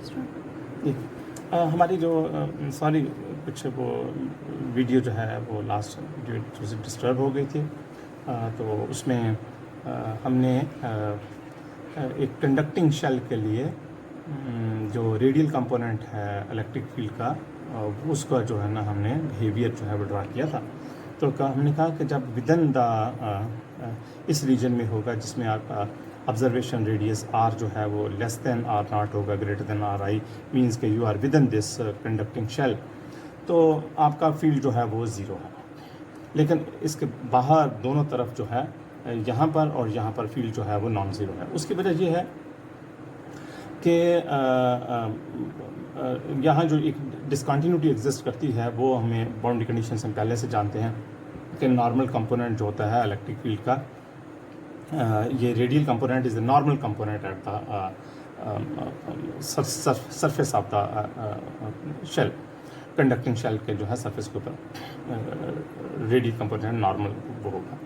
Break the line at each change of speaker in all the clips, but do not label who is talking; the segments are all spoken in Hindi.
जी। हमारी जो सॉरी कुछ वो वीडियो जो है वो लास्ट वीडियो थोड़ी सी डिस्टर्ब हो गई थी। तो उसमें हमने एक कंडक्टिंग शेल के लिए जो रेडियल कंपोनेंट है इलेक्ट्रिक फील्ड का उसका जो है ना हमने बिहेवियर जो है वो ड्रा किया था। तो हमने कहा कि जब विदिन द इस रीजन में होगा जिसमें आपका ऑब्जर्वेशन रेडियस आर जो है वो लेस देन आर नॉट होगा, greater than R I, means के you are within this conducting shell, तो आपका फील्ड जो है वो ज़ीरो है। लेकिन इसके बाहर दोनों तरफ जो है यहाँ पर और यहाँ पर फील्ड जो है वो नॉन ज़ीरो है। उसकी वजह ये है कि यहाँ जो एक डिसकंटिन्यूटी एग्जिस्ट करती है वो हमें बाउंड्री कंडीशन से हम पहले से जानते हैं कि नॉर्मल कंपोनेंट जो होता है इलेक्ट्रिक फील्ड का, ये radial component is the normal component at the surface of the shell, conducting shell के जो है सरफेस के ऊपर रेडियल कंपोनेंट नॉर्मल वो होगा।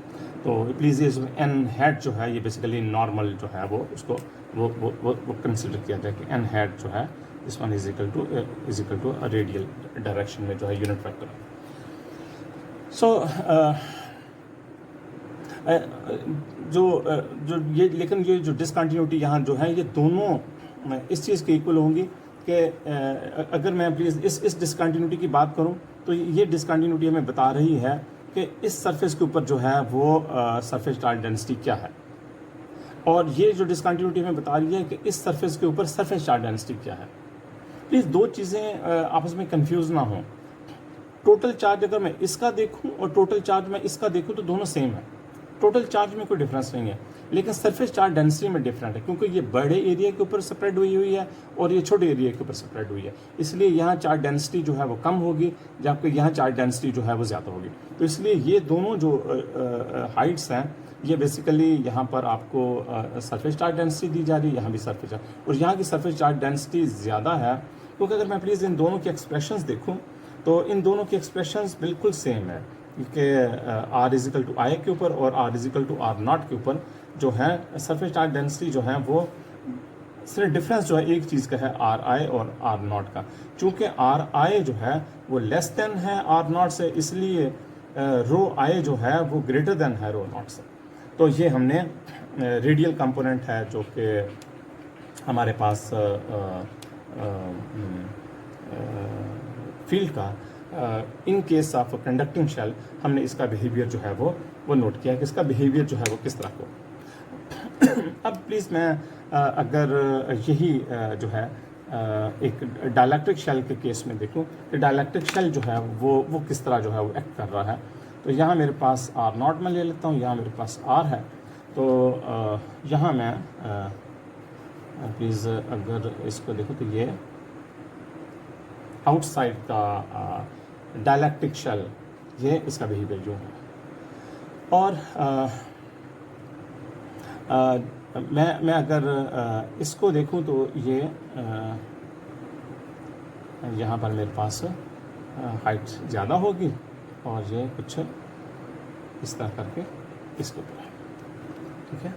तो प्लीज़ ये एन हैट जो है ये बेसिकली नॉर्मल जो है वो उसको वो कंसिडर किया जाए कि एन हैट जो है this one is equal to radial direction में जो है यूनिट वेक्टर। सो जो ये लेकिन ये जो डिसकंटिन्यूटी यहाँ जो है ये दोनों इस चीज़ के इक्वल होंगी कि अगर मैं प्लीज़ इस डिसकंटिन्यूटी की बात करूँ तो ये डिसकंटिन्यूटी हमें बता रही है कि इस सरफेस के ऊपर जो है वो सरफेस चार्ज डेंसिटी क्या है, और ये जो डिसकंटिन्यूटी हमें बता रही है कि इस सरफेस के ऊपर सरफेस चार्ज डेंसिटी क्या है। प्लीज़ दो चीज़ें आपस में कंफ्यूज ना हों। टोटल चार्ज अगर मैं इसका देखूं और टोटल चार्ज मैं इसका देखूं तो दोनों सेम है, टोटल चार्ज में कोई डिफरेंस नहीं है, लेकिन सरफेस चार्ज डेंसिटी में डिफरेंट है क्योंकि ये बड़े एरिया के ऊपर स्प्रेड हुई है और ये छोटे एरिया के ऊपर स्प्रेड हुई है, इसलिए यहाँ चार्ज डेंसिटी जो है वो कम होगी जबकि यहाँ चार्ज डेंसिटी जो है वो ज़्यादा होगी। तो इसलिए ये दोनों जो हाइट्स हैं ये बेसिकली यहाँ पर आपको सरफेस चार्ज डेंसिटी दी जा रही है, यहाँ भी सरफेस चार्ज, और यहाँ की सरफेस चार्ज डेंसिटी ज़्यादा है क्योंकि अगर मैं प्लीज़ इन दोनों की एक्सप्रेशंस देखूँ तो इन दोनों की एक्सप्रेशंस बिल्कुल सेम है कि आर इजिकल टू आई के ऊपर और r is equal to are naught के ऊपर जो है सरफेस चार्ज डेंसिटी जो है वो सिर्फ डिफरेंस जो है एक चीज़ का है आर आई और आर नॉट का। चूँकि आर आई जो है वो लेस देन है आर नॉट से, इसलिए रो आई जो है वो ग्रेटर देन है रो नॉट से। तो ये हमने रेडियल कंपोनेंट है जो कि हमारे पास फील्ड का in case of conducting shell हमने इसका बिहेवियर जो है वो नोट किया है कि इसका बिहेवियर जो है वो किस तरह को। अब प्लीज़ मैं अगर यही जो है एक डायलैक्ट्रिक शेल के केस में देखूं कि डायलैक्ट्रिक शेल जो है वो किस तरह जो है वो एक्ट कर रहा है, तो यहाँ मेरे पास आर नॉट में ले लेता हूँ, यहाँ मेरे पास आर है, तो यहाँ मैं प्लीज़ अगर इसको देखो तो ये आउटसाइड का डायलैक्ट्रिक शेल ये इसका बिहेवियर जो है। और मैं अगर इसको देखूं तो ये यहाँ पर मेरे पास हाइट ज़्यादा होगी और ये कुछ इस तरह करके इसके ऊपर है, ठीक है।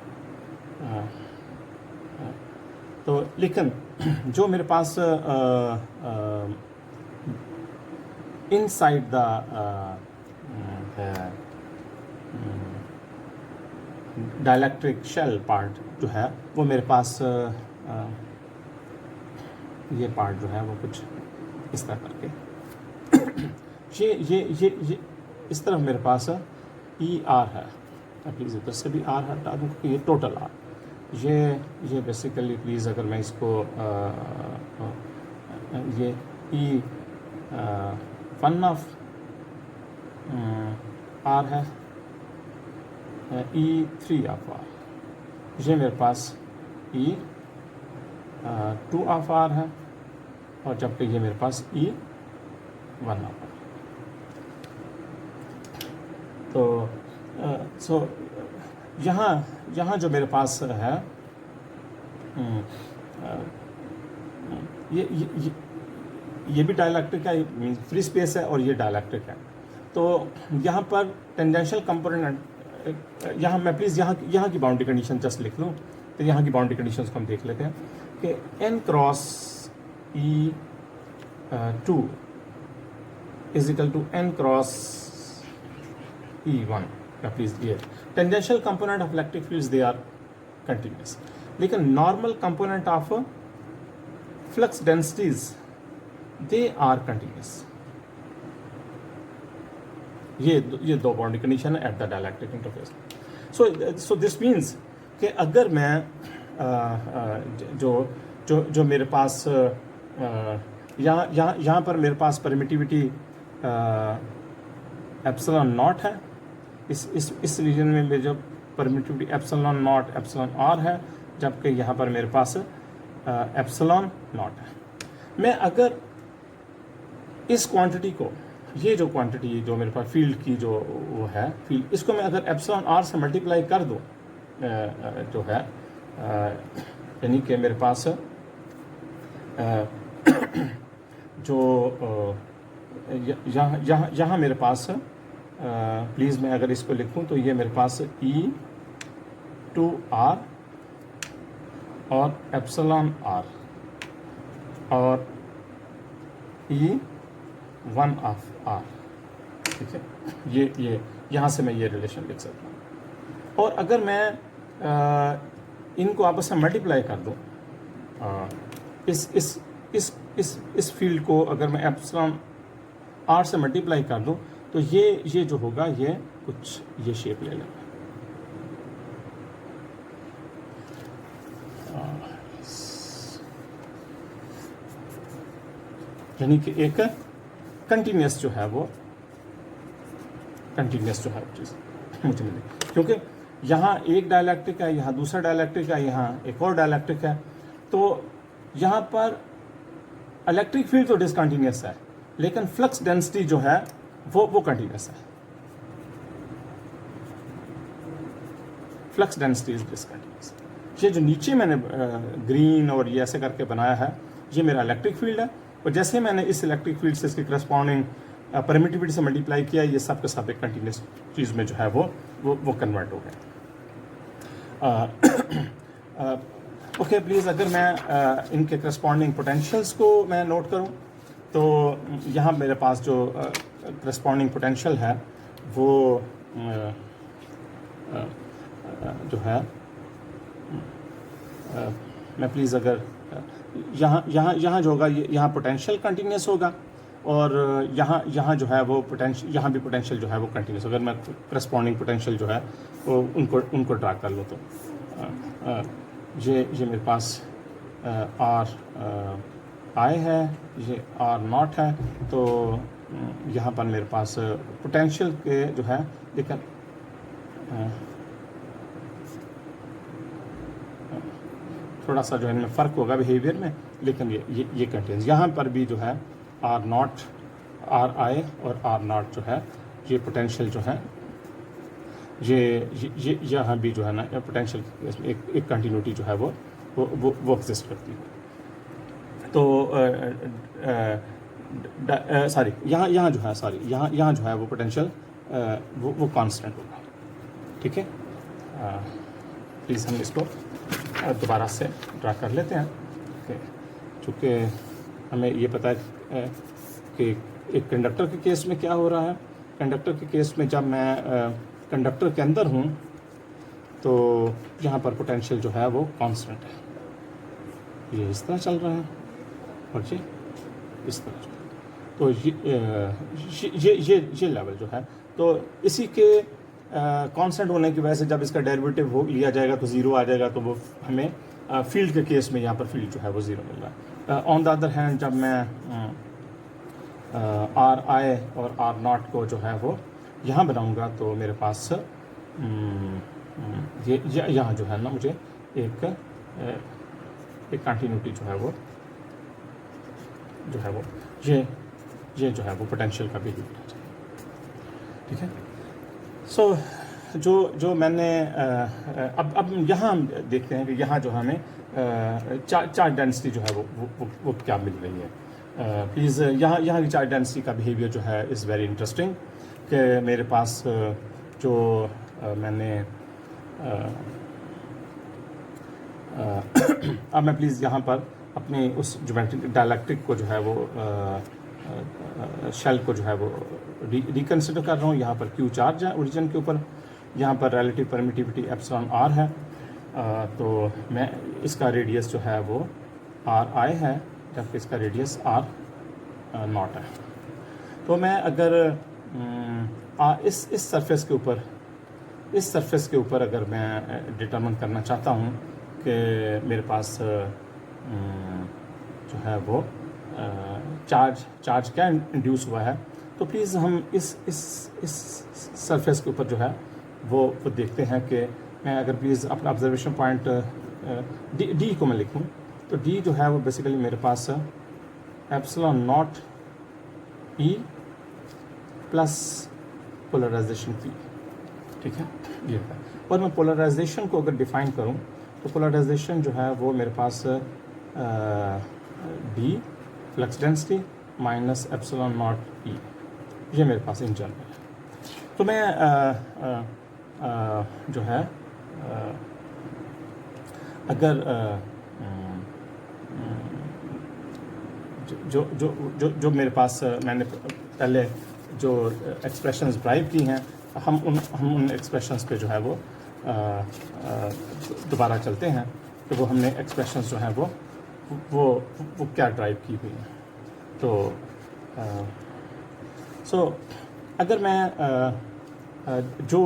तो लेकिन जो मेरे पास inside the dielectric shell part जो है वो मेरे पास ये पार्ट जो है वो कुछ इस तरह करके ये इस तरफ मेरे पास ई आर है, प्लीज़ इधर से भी आर हटा दूँ क्योंकि ये टोटल आर, ये बेसिकली प्लीज़ अगर मैं इसको ये ई वन ऑफ आर है, ई थ्री ऑफ आर, ये मेरे पास ई टू ऑफ आर है, और जबकि ये मेरे पास ई वन ऑफ आर। तो सो यहाँ जो मेरे पास है ये भी डायलैक्ट्रिक है, फ्री स्पेस है, और ये डायलैक्ट्रिक है। तो यहाँ पर टेंजेंशियल कंपोनेंट, यहाँ मैं प्लीज़ यहाँ की बाउंड्री कंडीशन जस्ट लिख लूँ, तो यहाँ की बाउंड्री कंडीशंस को हम देख लेते हैं कि n cross E2 is equal to n cross E1 या प्लीज ये tangential component of electric fields they are continuous, लेकिन normal component of flux densities they are continuous. ये दो बाउंड्री कंडीशन है at the dielectric interface. So this means कि अगर मैं जो मेरे पास यहाँ पर मेरे पास परमिटिविटी एप्सिलॉन नॉट है, इस रीजन में मेरे जो permittivity epsilon naught epsilon r है, जबकि यहाँ पर मेरे पास एप्सिलॉन नॉट है। मैं अगर इस क्वांटिटी को, ये जो क्वांटिटी जो मेरे पास फील्ड की जो वो है फील्ड, इसको मैं अगर एप्सिलॉन आर से मल्टीप्लाई कर दूँ जो है यानी कि मेरे पास जो यहाँ मेरे पास प्लीज़ मैं अगर इसको लिखूं तो ये मेरे पास E2R और एप्सिलॉन आर और E1 ऑफ आर, ठीक है। ये यहाँ से मैं ये रिलेशन लिख सकता हूँ। और अगर मैं इनको आपस में मल्टीप्लाई कर दूँ, इस फील्ड को अगर मैं एप्सिलॉन आर से मल्टीप्लाई कर दूँ तो ये जो होगा ये कुछ ये शेप ले लेगा। यानी कि एक कंटिन्यूस जो है वो चीज़ मुझे मिली, क्योंकि यहाँ एक डायलैक्ट्रिक है, यहाँ दूसरा डायलैक्ट्रिक है, यहाँ एक और डायलैक्ट्रिक है। तो यहाँ पर इलेक्ट्रिक फील्ड तो डिसकंटिन्यूस है, लेकिन फ्लक्स डेंसिटी जो है वो कंटिन्यूस है। Flux density is discontinuous. ये जो नीचे मैंने ग्रीन और ये ऐसे करके बनाया है, ये मेरा इलेक्ट्रिक फील्ड है, और जैसे मैंने इस इलेक्ट्रिक फील्ड से इसके करस्पॉन्डिंग परमिटिविटी से मल्टीप्लाई किया, ये सब के सब एक कंटिन्यूस चीज़ में जो है वो कन्वर्ट हो गया। ओके प्लीज़, अगर मैं इनके करस्पॉन्डिंग पोटेंशियल्स को मैं नोट करूं तो यहाँ मेरे पास जो करस्पॉन्डिंग पोटेंशियल है वो जो है मैं प्लीज़ अगर यहाँ जो होगा यहाँ पोटेंशियल कंटिन्यूस होगा, और यहाँ जो है वो पोटेंशियल, यहाँ भी पोटेंशियल जो है वो कंटिन्यूस। अगर मैं करस्पॉन्डिंग पोटेंशियल जो है वो उनको ड्रा कर लूँ तो ये मेरे पास आर आई है, ये आर नॉट है। तो यहाँ पर मेरे पास पोटेंशियल के जो है, लेकिन थोड़ा सा जो है इनमें फ़र्क होगा बिहेवियर में, लेकिन ये कंटिन्यूस। यहाँ पर भी जो है आर नॉट, आर आई और आर नॉट जो है ये पोटेंशियल जो है ये यहाँ भी जो है ना पोटेंशियल इसमें एक कंटिन्यूटी जो है वो एग्जिस्ट करती है। तो सॉरी यहाँ जो है यहाँ जो है वो पोटेंशियल वो कांस्टेंट होगा, ठीक है। प्लीज़ हम इसको दोबारा से ड्रा कर लेते हैं, चूँकि हमें ये पता है कि एक कंडक्टर के केस में क्या हो रहा है। कंडक्टर के केस में जब मैं कंडक्टर के अंदर हूँ तो यहाँ पर पोटेंशियल जो है वो कांस्टेंट है, ये इस तरह चल रहा है और ये इस तरह चल रहा है। तो ये लेवल जो है, तो इसी के कांस्टेंट होने की वजह से जब इसका डेरिवेटिव हो लिया जाएगा तो ज़ीरो आ जाएगा, तो वो हमें फील्ड के केस में यहाँ पर फील्ड जो है वो ज़ीरो मिल रहा है। ऑन द अदर हैंड जब मैं आर आई और आर नॉट को जो है वो यहाँ बनाऊँगा तो मेरे पास ये यहाँ जो है ना मुझे एक कंटिन्यूटी जो है वो ये जो है वो पोटेंशियल का भी होना चाहिए, ठीक है। सो जो मैंने अब यहाँ हम देखते हैं कि यहाँ जो हमें चार्ज डेंसिटी जो है वो क्या मिल रही है। प्लीज़ यहाँ की चार्ज डेंसिटी का बिहेवियर जो है इज़ वेरी इंटरेस्टिंग, कि मेरे पास जो मैंने अब मैं प्लीज़ यहाँ पर अपने उस ज्योमेट्रिक डायलैक्ट्रिक को जो है वो शेल को जो है वो रिकन्सिडर कर रहा हूँ। यहाँ पर Q चार्ज है ओरिजिन के ऊपर, यहाँ पर रिलेटिव परमिटिविटी एप्सिलॉन r है, तो मैं इसका रेडियस जो है वो RI है, जबकि इसका रेडियस R नॉट है। तो मैं अगर इस सरफेस के ऊपर अगर मैं डिटरमिन करना चाहता हूँ कि मेरे पास जो है वो चार्ज क्या इंड्यूस हुआ है, तो प्लीज़ हम इस सरफेस के ऊपर जो है वो देखते हैं कि मैं अगर प्लीज़ अपना ऑब्जर्वेशन पॉइंट डी को मैं लिखूँ, तो डी जो है वो बेसिकली मेरे पास epsilon naught E plus polarization P, ठीक है ये है। और मैं पोलराइजेशन को अगर डिफ़ाइन करूं तो पोलराइजेशन जो है वो मेरे पास D flux density minus epsilon naught E, ये मेरे पास इन जनरल है। तो मैं जो है अगर जो मेरे पास मैंने पहले जो एक्सप्रेशंस ड्राइव की हैं, हम उन एक्सप्रेशंस पे जो है वो दोबारा चलते हैं कि वो हमने एक्सप्रेशंस जो हैं वो क्या ड्राइव की हुई हैं। तो सो अगर मैं जो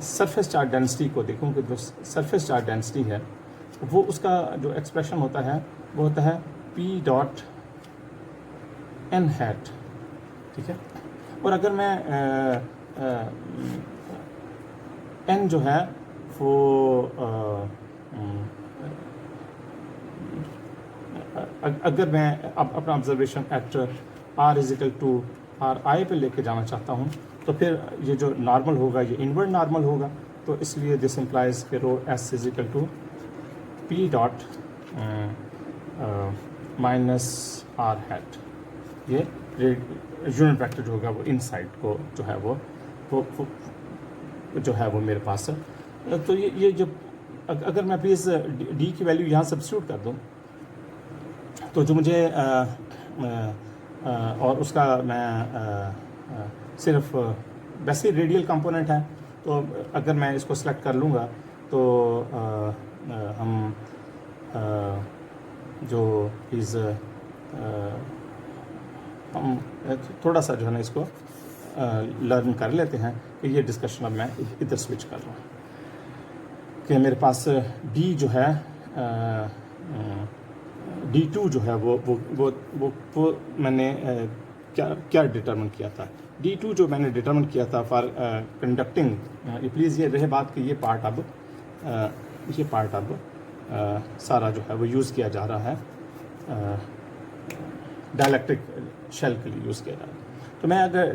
सरफेस चार्ज डेंसिटी को देखूं कि जो सरफेस चार्ज डेंसिटी है वो उसका जो एक्सप्रेशन होता है वो होता है P डॉट n हैट, ठीक है। और अगर मैं n जो है वो अगर मैं अपना observation at r is equal to RI पे लेके जाना चाहता हूँ, तो फिर ये जो नॉर्मल होगा ये इनवर्ड नॉर्मल होगा, तो इसलिए दिस इम्प्लाइज के rho s is equal to P dot minus R hat, ये यूनिट वेक्टर जो होगा वो इनसाइड को जो है वो जो है वो मेरे पास है। तो ये जो अगर मैं प्लीज़ डी की वैल्यू यहाँ सब्स्टिट्यूट कर दूँ, तो जो मुझे और उसका मैं सिर्फ वैसे रेडियल कंपोनेंट है, तो अगर मैं इसको सेलेक्ट कर लूँगा तो हम जो प्लीज़ हम थोड़ा सा जो है ना इसको लर्न कर लेते हैं कि ये डिस्कशन अब मैं इधर स्विच कर रहा हूँ कि मेरे पास डी जो है D2 जो है वो मैंने क्या डिटरमिन किया था। D2 जो मैंने डिटरमिन किया था फॉर कंडक्टिंग, प्लीज़ ये रहे बात कि ये पार्ट अब सारा जो है वो यूज़ किया जा रहा है, डायलैक्ट्रिक शेल के लिए यूज़ किया जा रहा है। तो मैं अगर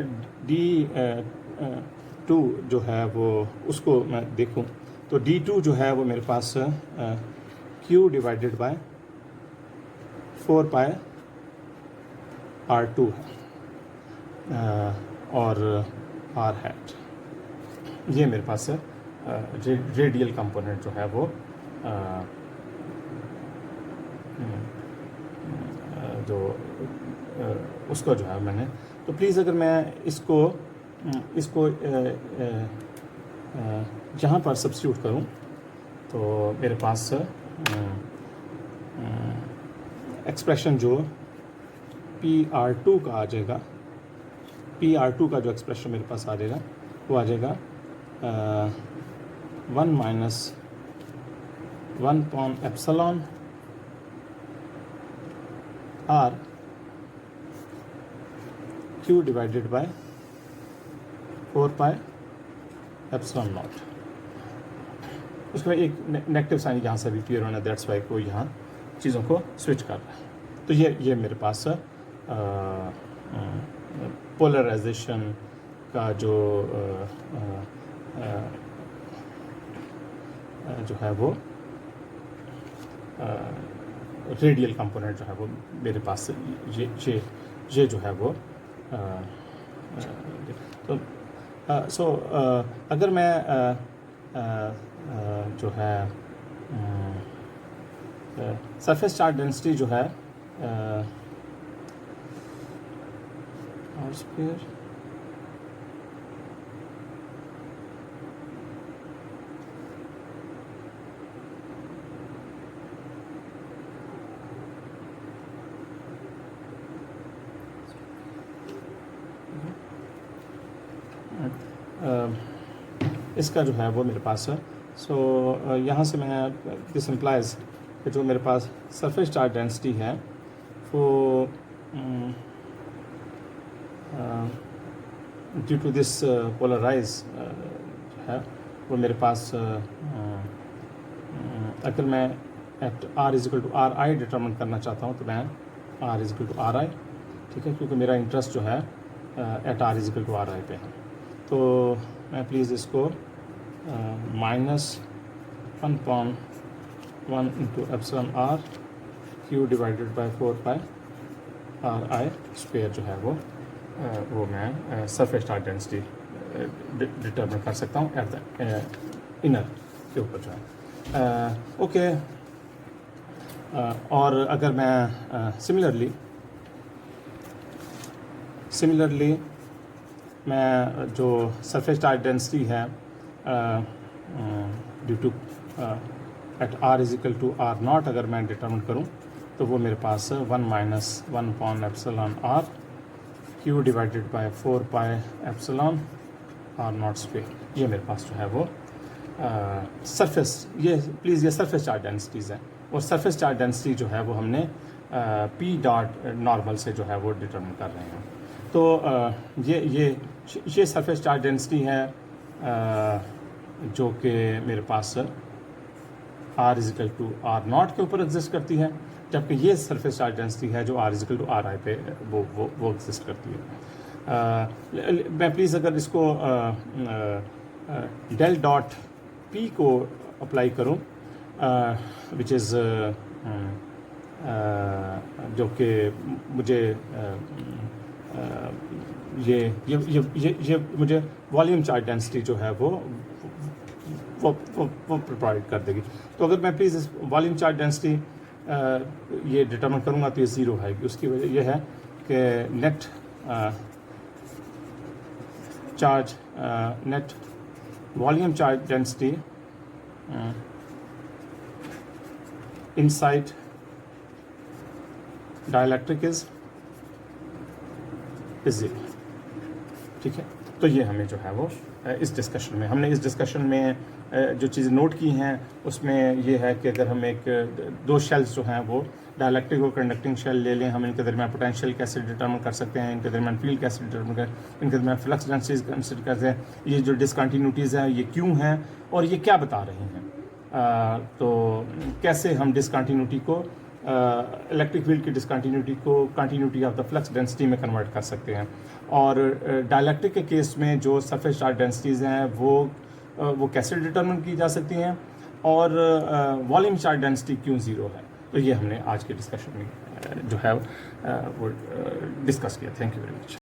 D2 जो है वो उसको मैं देखूं, तो D2 जो है वो मेरे पास Q divided by 4 pi R2 है और R हैट, ये मेरे पास रेडियल कंपोनेंट जो है वो जो उसका जो है मैंने, तो प्लीज़ अगर मैं इसको जहाँ पर सब्स्टिट्यूट करूँ तो मेरे पास एक्सप्रेशन जो PR2 का आ जाएगा, PR2 का जो एक्सप्रेशन मेरे पास आ जाएगा वो आ जाएगा 1 minus 1 upon epsilon R Q divided by 4 pi epsilon not. उसके बाद एक नेगेटिव साइन यहाँ से भी क्लियर होना, दैट्स वाई को यहाँ चीज़ों को स्विच कर रहा है। तो ये मेरे पास पोलराइजेशन का जो है वो रेडियल कंपोनेंट जो है वो मेरे पास ये जो है वो तो सो अगर मैं जो है सरफेस चार्ज डेंसिटी जो है आर स्क्वायर इसका जो है वो मेरे पास है। सो यहाँ से मैं दिस इम्प्लाइज कि जो मेरे पास सरफेस चार्ज डेंसिटी है वो ड्यू टू दिस पोलराइज है वो मेरे पास अगर मैं at are is equal to r i determine करना चाहता हूँ तो मैं r is equal to r i, ठीक है, क्योंकि मेरा इंटरेस्ट जो है at are is equal to r i पे है। तो मैं प्लीज़ इसको -1/1 into epsilon r Q divided by 4 pi r i square जो है वो मैं सरफेस चार्ज डेंसिटी डिटर्मिन कर सकता हूँ एट द इनर के ऊपर जो है। ओके, और अगर मैं सिमिलरली मैं जो सरफेस चार्ज डेंसिटी है due to at are is equal to are naught अगर मैं डिटर्मिन करूं तो वो मेरे पास 1 - 1/एप्सिलॉन R Q divided by 4 pi epsilon R naught square, ये मेरे पास जो है वो सरफेस, ये प्लीज़ ये सरफेस चार्ज डेंसिटीज़ हैं। और सरफेस चार्ज डेंसिटी जो है वो हमने पी डॉट नॉर्मल से जो है वो डिटर्मिन कर रहे हैं। तो ये सरफेस चार्ज डेंसिटी है जो कि मेरे पास R is equal to are naught के ऊपर एग्जिस्ट करती है, जबकि ये सरफेस चार्ज डेंसिटी है जो r is equal to r i पे वो एग्जिस्ट करती है। मैं प्लीज़ अगर इसको डेल डॉट पी को अप्लाई करूं विच इज़ जो कि मुझे ये मुझे वॉल्यूम चार्ज डेंसिटी जो है वो प्रोवाइड कर देगी। तो अगर मैं प्लीज़ इस वॉल्यूम चार्ज डेंसिटी ये डिटर्मिन करूँगा तो ये ज़ीरो आएगी। उसकी वजह यह है कि net volume charge density inside dielectric is zero, ठीक है। तो ये हमें जो है वो इस डिस्कशन में जो चीज़ें नोट की हैं उसमें ये है कि अगर हम दो शेल्स जो हैं वो डाइलेक्ट्रिक और कंडक्टिंग शेल ले लें, हम इनके दरमियान पोटेंशियल कैसे डिटर्मिन कर सकते हैं, इनके दरमियान फील्ड कैसे डिटर्मिन कर, इनके दरमियान फ्लक्स डेंसिटीज कंसिडर करते हैं, ये जो डिसकंटिन्यूटीज़ हैं ये क्यों हैं और ये क्या बता रही हैं। तो कैसे हम डिसकंटिन्यूटी को इलेक्ट्रिक फील्ड की डिसकंटिन्यूटी को continuity of the flux density में कन्वर्ट कर सकते हैं। और डाइलेक्ट्रिक के केस में जो सरफेस चार्ज डेंसिटीज़ हैं वो कैसे डिटर्मिन की जा सकती हैं और वॉल्यूम चार्ज डेंसिटी क्यों ज़ीरो है। तो ये हमने आज के डिस्कशन में जो है वो डिस्कस किया। Thank you very much.